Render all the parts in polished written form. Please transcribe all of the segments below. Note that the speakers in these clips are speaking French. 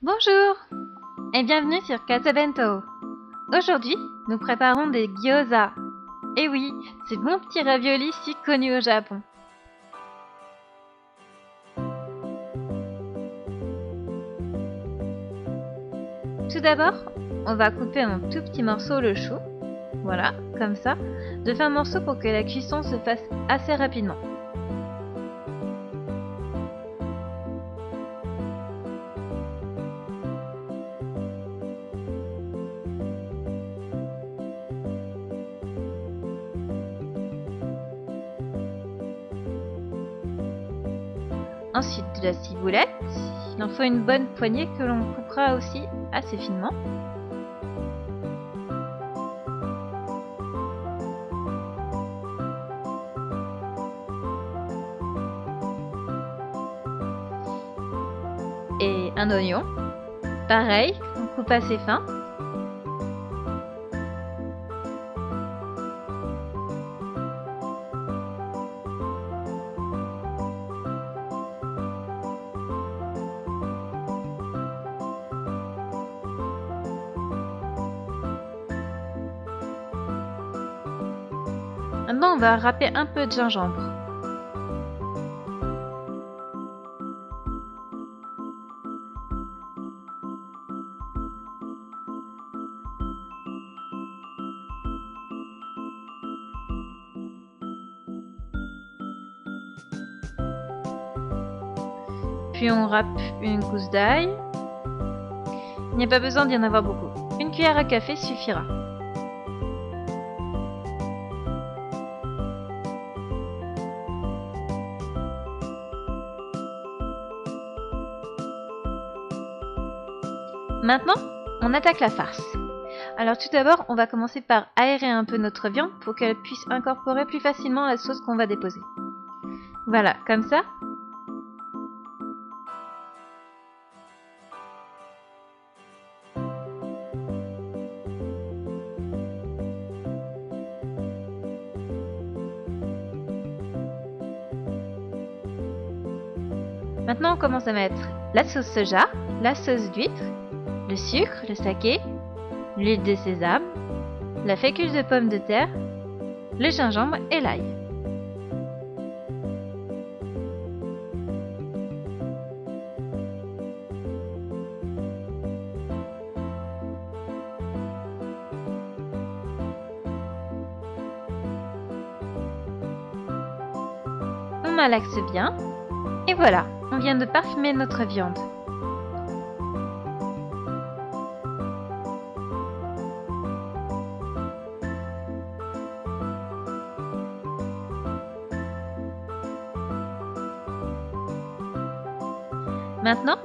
Bonjour et bienvenue sur Casabento. Aujourd'hui, nous préparons des gyoza. Et oui, ces bons petits raviolis si connus au Japon. Tout d'abord, on va couper en tout petits morceaux le chou. Voilà, comme ça, de fins morceaux pour que la cuisson se fasse assez rapidement. Ensuite, de la ciboulette. Il en faut une bonne poignée que l'on coupera aussi assez finement. Et un oignon. Pareil, on coupe assez fin. Maintenant, on va râper un peu de gingembre. Puis on râpe une gousse d'ail. Il n'y a pas besoin d'y en avoir beaucoup. Une cuillère à café suffira. Maintenant, on attaque la farce. Alors tout d'abord, on va commencer par aérer un peu notre viande pour qu'elle puisse incorporer plus facilement la sauce qu'on va déposer. Voilà, comme ça. Maintenant, on commence à mettre la sauce soja, la sauce d'huître, le sucre, le saké, l'huile de sésame, la fécule de pomme de terre, le gingembre et l'ail. On malaxe bien et voilà, on vient de parfumer notre viande. Maintenant,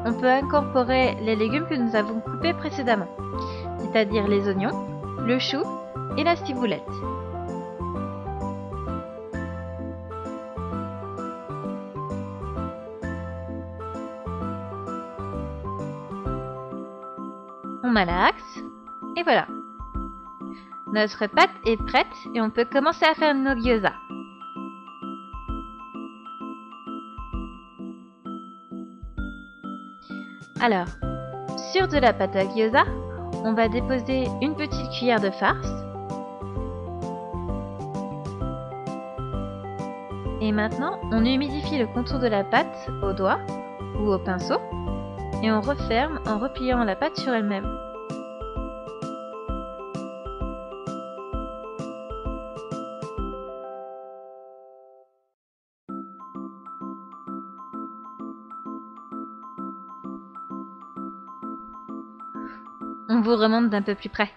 on peut incorporer les légumes que nous avons coupés précédemment, c'est-à-dire les oignons, le chou et la ciboulette. On malaxe et voilà. Notre pâte est prête et on peut commencer à faire nos gyoza. Alors, sur de la pâte à gyoza, on va déposer une petite cuillère de farce. Et maintenant, on humidifie le contour de la pâte au doigt ou au pinceau et on referme en repliant la pâte sur elle-même. On vous remonte d'un peu plus près.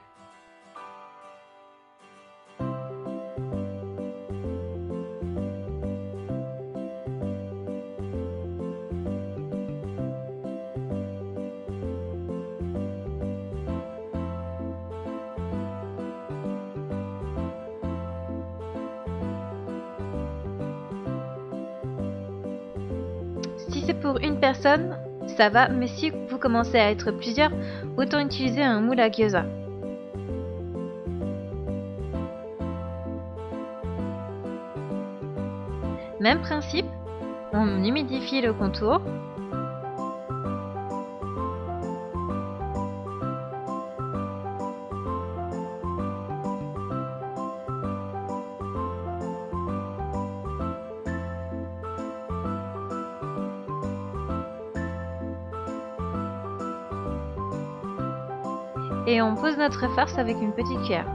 Si c'est pour une personne, ça va, mais si vous commencez à être plusieurs, autant utiliser un moule à gyoza. Même principe, on humidifie le contour. et on pose notre farce avec une petite cuillère.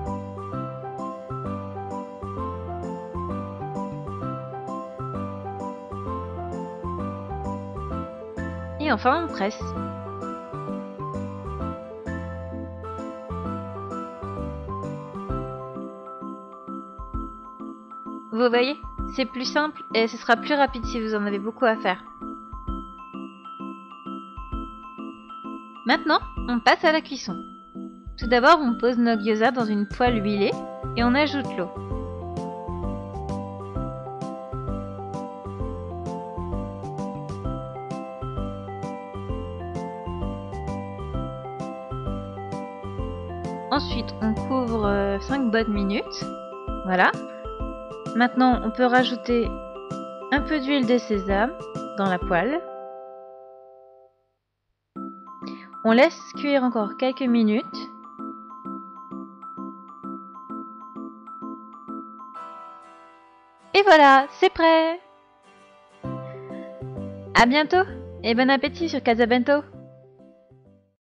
Et enfin, on presse. Vous voyez, c'est plus simple et ce sera plus rapide si vous en avez beaucoup à faire. Maintenant, on passe à la cuisson. Tout d'abord, on pose nos gyoza dans une poêle huilée et on ajoute l'eau. Ensuite, on couvre 5 bonnes minutes. Voilà. Maintenant, on peut rajouter un peu d'huile de sésame dans la poêle. On laisse cuire encore quelques minutes. Et voilà, c'est prêt! À bientôt et bon appétit sur Casabento!